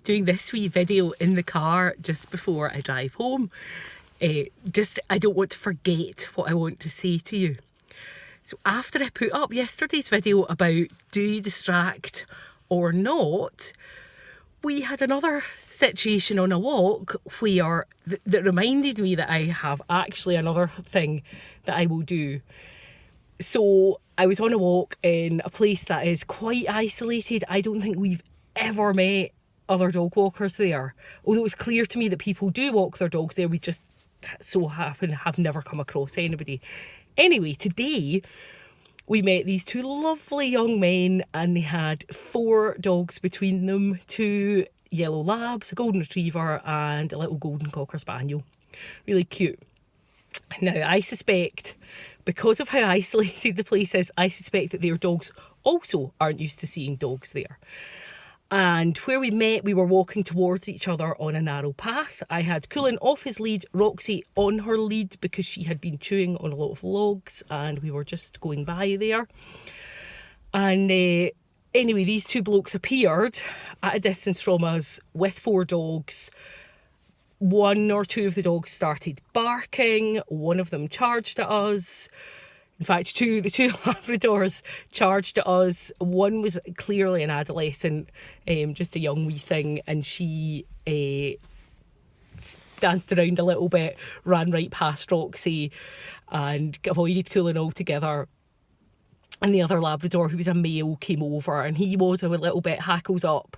doing this wee video in the car just before I drive home. I don't want to forget what I want to say to you. So after I put up yesterday's video about do you distract or not, we had another situation on a walk where that reminded me that I have actually another thing that I will do. So I was on a walk in a place that is quite isolated. I don't think we've ever met other dog walkers there. Although it's clear to me that people do walk their dogs there, we just so happen have never come across anybody. Anyway, today we met these two lovely young men and they had 4 dogs between them, 2 yellow labs, a golden retriever and a little golden cocker spaniel. Really cute. Now, I suspect, because of how isolated the place is, I suspect that their dogs also aren't used to seeing dogs there. And where we met, we were walking towards each other on a narrow path. I had Cullen off his lead, Roxy on her lead because she had been chewing on a lot of logs and we were just going by there. And anyway, these 2 blokes appeared at a distance from us with 4 dogs. 1 or 2 of the dogs started barking. One of them charged at us. In fact, the two Labradors charged at us. One was clearly an adolescent, just a young wee thing, and she danced around a little bit, ran right past Roxy and avoided Cullen altogether. And the other Labrador, who was a male, came over and he was a little bit hackles up,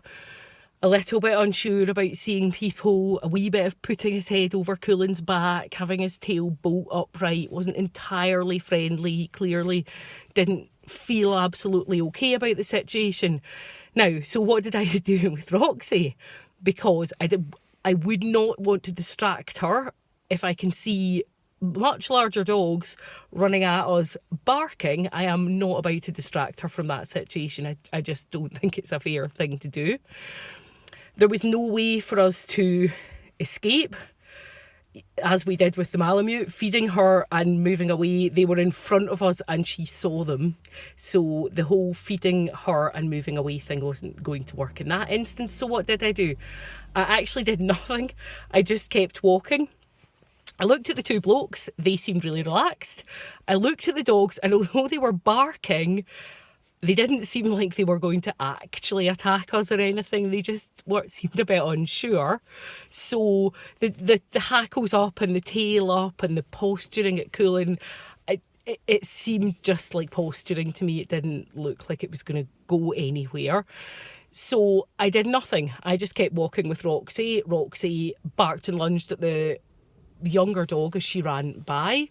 a little bit unsure about seeing people, a wee bit of putting his head over Cullen's back, having his tail bolt upright, wasn't entirely friendly. He clearly didn't feel absolutely okay about the situation. Now, so what did I do with Roxy? Because I would not want to distract her if I can see much larger dogs running at us barking. I am not about to distract her from that situation. I just don't think it's a fair thing to do. There was no way for us to escape, as we did with the Malamute, feeding her and moving away. They were in front of us and she saw them. So the whole feeding her and moving away thing wasn't going to work in that instance. So what did I do? I actually did nothing. I just kept walking. I looked at the 2 blokes. They seemed really relaxed. I looked at the dogs and although they were barking, they didn't seem like they were going to actually attack us or anything. They just seemed a bit unsure. So the hackles up and the tail up and the posturing at Cullen, it seemed just like posturing to me. It didn't look like it was going to go anywhere. So I did nothing. I just kept walking with Roxy. Roxy barked and lunged at the younger dog as she ran by,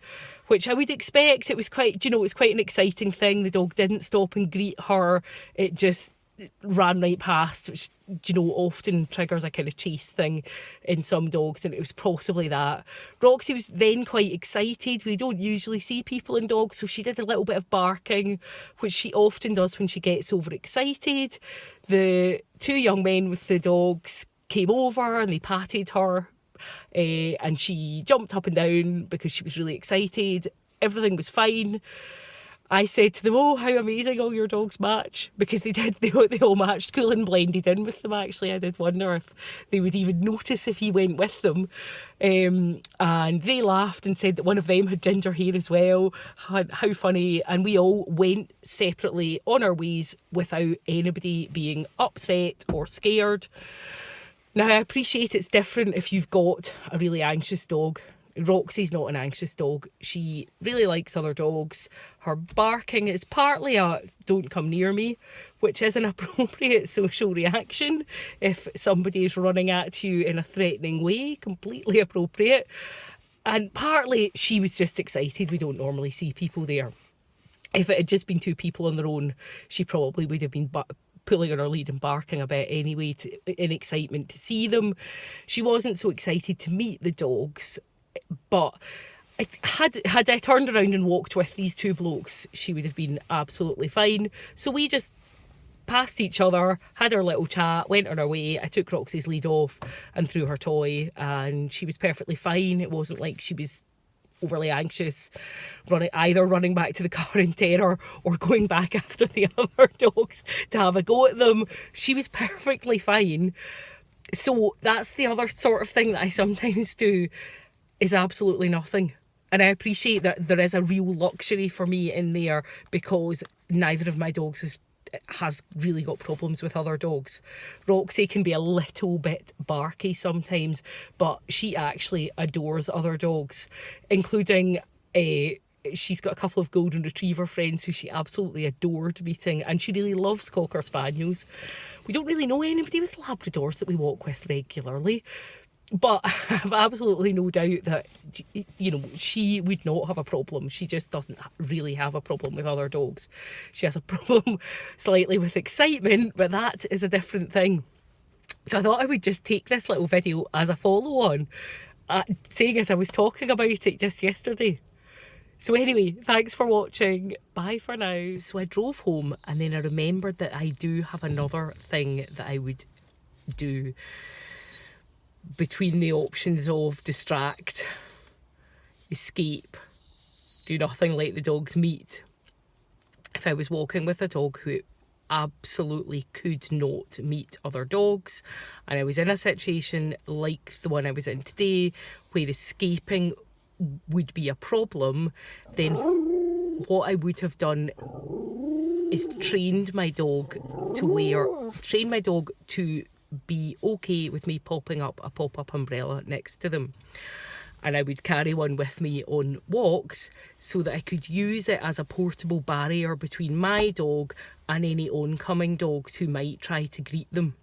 which I would expect. It was quite an exciting thing. The dog didn't stop and greet her. It just ran right past, which, often triggers a kind of chase thing in some dogs, and it was possibly that. Roxy was then quite excited. We don't usually see people and dogs, so she did a little bit of barking, which she often does when she gets overexcited. The 2 young men with the dogs came over and they patted her. And she jumped up and down because she was really excited. Everything was fine. I said to them, "Oh, how amazing all your dogs match," because they did. They all matched. Cullen blended in with them, actually. I did wonder if they would even notice if he went with them. And they laughed and said that one of them had ginger hair as well. How funny. And we all went separately on our ways without anybody being upset or scared. Now, I appreciate it's different if you've got a really anxious dog. Roxy's not an anxious dog. She really likes other dogs. Her barking is partly a "don't come near me," which is an appropriate social reaction if somebody is running at you in a threatening way. Completely appropriate. And partly she was just excited. We don't normally see people there. If it had just been 2 people on their own, she probably would have been pulling on her lead and barking a bit anyway in excitement to see them. She wasn't so excited to meet the dogs, but had I turned around and walked with these 2 blokes, she would have been absolutely fine. So we just passed each other, had our little chat, went on our way. I took Roxy's lead off and threw her toy and she was perfectly fine. It wasn't like she was overly anxious, running back to the car in terror or going back after the other dogs to have a go at them. She was perfectly fine. So that's the other sort of thing that I sometimes do, is absolutely nothing. And I appreciate that there is a real luxury for me in there, because neither of my dogs has really got problems with other dogs. Roxy can be a little bit barky sometimes, but she actually adores other dogs, including she's got a couple of golden retriever friends who she absolutely adored meeting, and she really loves Cocker Spaniels. We don't really know anybody with Labradors that we walk with regularly, but I've absolutely no doubt that, you know, she would not have a problem. She just doesn't really have a problem with other dogs. She has a problem slightly with excitement, but that is a different thing. So I thought I would just take this little video as a follow-on, saying as I was talking about it just yesterday. So anyway, thanks for watching. Bye for now. So I drove home, and then I remembered that I do have another thing that I would do between the options of distract, escape, do nothing, let the dogs meet. If I was walking with a dog who absolutely could not meet other dogs, and I was in a situation like the one I was in today where escaping would be a problem, then what I would have done is trained my dog to be okay with me popping up a pop-up umbrella next to them. And I would carry one with me on walks so that I could use it as a portable barrier between my dog and any oncoming dogs who might try to greet them.